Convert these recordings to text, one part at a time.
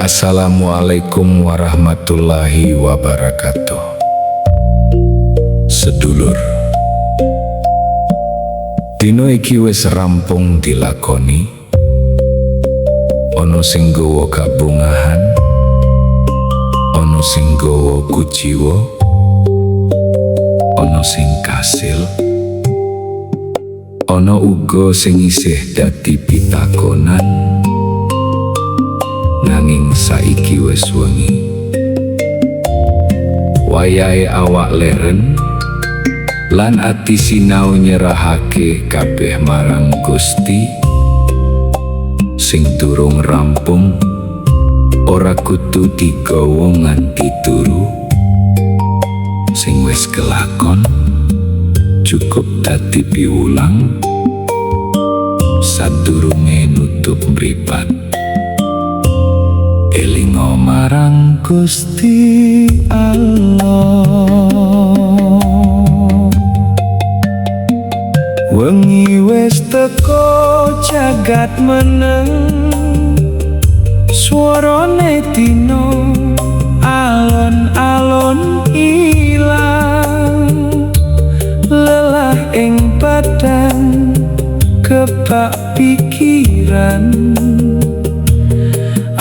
Assalamualaikum warahmatullahi wabarakatuh. Sedulur, dino iki wis rampung dilakoni. Ono sing nggawa kabungahan, ono sing nggawa kuciwa, ono sing kasil, ono uga sing isih dadi pitakonan. Nanging saiki wis wengi, wayahe awak leren lan ati sinau nyerahake kabeh marang Gusti. Sing durung rampung ora kudu digawa nganti turu, sing wis kelakon cukup dadi piwulang sadurunge nutup mripat. Elingo marang Gusti Allah, wengi wis teko jagat meneng, swarane dino alon-alon ilang, lelah ing badan kebak pikiran,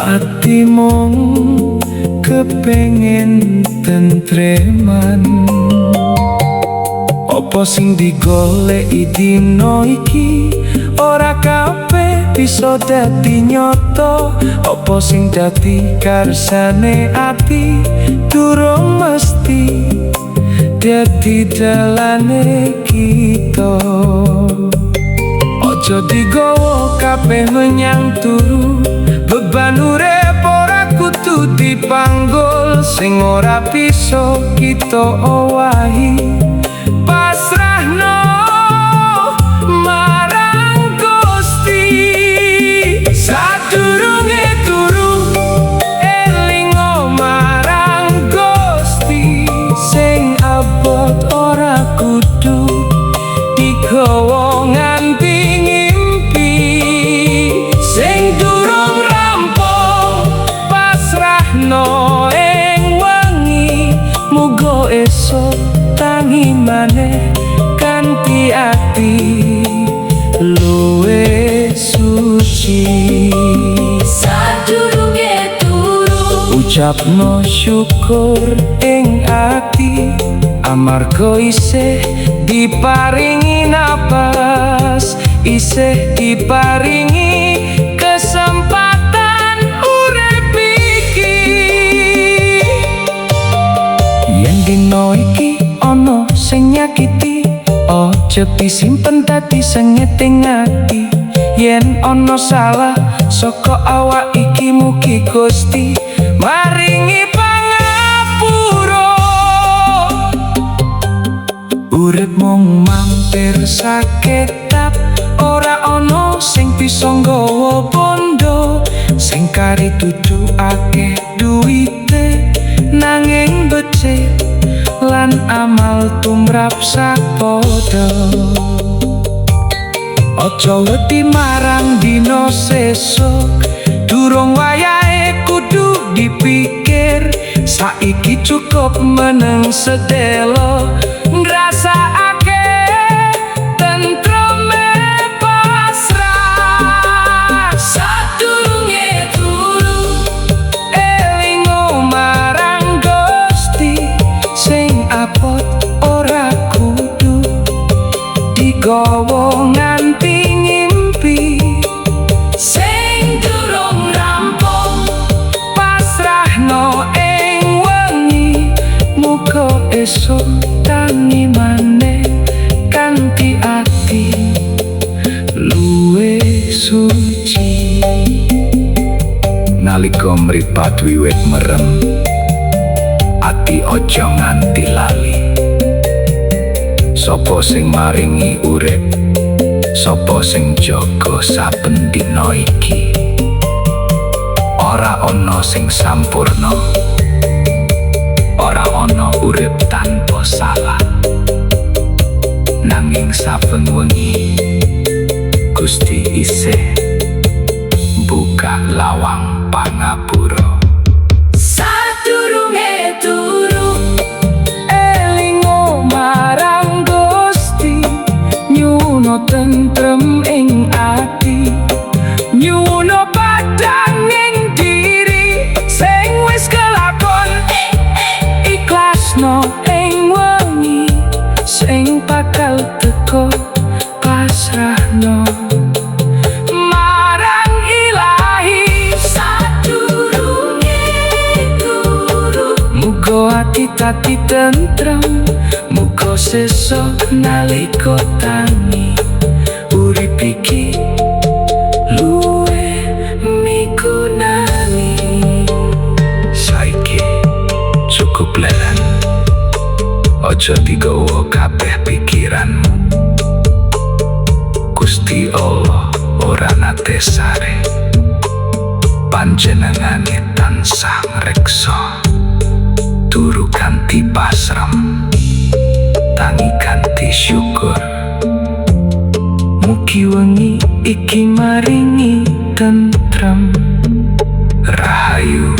ati mung kepengen tentreman. Apa sing digoleki dino iki ora kabeh bisa dadi nyata. Apa sing dadi karsane ati durung mesti dadi dalane kita. Aja digawa kabeh menyang turu, beban urip ora kudu dipanggul. Sing ora bisa kita owahi, pasrahno marang Gusti. Sadurunge turu elingo marang Gusti. Sing abot ora kudu digawa nganti ngimpi. Sing durung rampung pasrahno ing wengi, muga esuk tangi maneh kanthi ati luwih suci. Sadurunge turu Ucapno syukur ing ati, amarga isih diparingi napas, isih diparingi kesempatan urip iki. Yen dino iki ono sing nyakiti, aja disimpen dadi sengeting ati. Yen ono salah saka awak iki, mugi Gusti maringi pangapura. Urip mung mampir saketap, ora ono sing bisa nggawa bondo. Sing kari dudu akeh duwite, nanging becik lan amal tumrap sapada. Aja wedi marang dino sesuk, durung wayahe kudu dipikir. Saiki cukup meneng sedelo, ngrasakake tentreme pasrah. Sadurunge turu elingo marang Gusti. Sing abot ora kudu digawa nganti ngimpi. Sing durung rampung pasrahno ing wengi, muga esuk tangi maneh kanthi ati luwih suci. Nalika mripat wiwit merem, ati aja nganti lali. Sapa sing maringi urip, sapa sing jaga saben dina iki. Ora ana sing sampurna, ora ana urip tanpa salah. Nanging saben wengi Gusti isih buka lawang pangapura. dadi tentrem. Muga sesuk nalika tangi urip iki luwih migunani. Saiki cukup leren, ojo digawa kabeh pikiranmu. Gusti Allah ora nate sare, panjenengane tansah ngreksa. Turu kanthi pasrem, tangi kanthi syukur. Mugi wengi iki maringi tentrem, rahayu.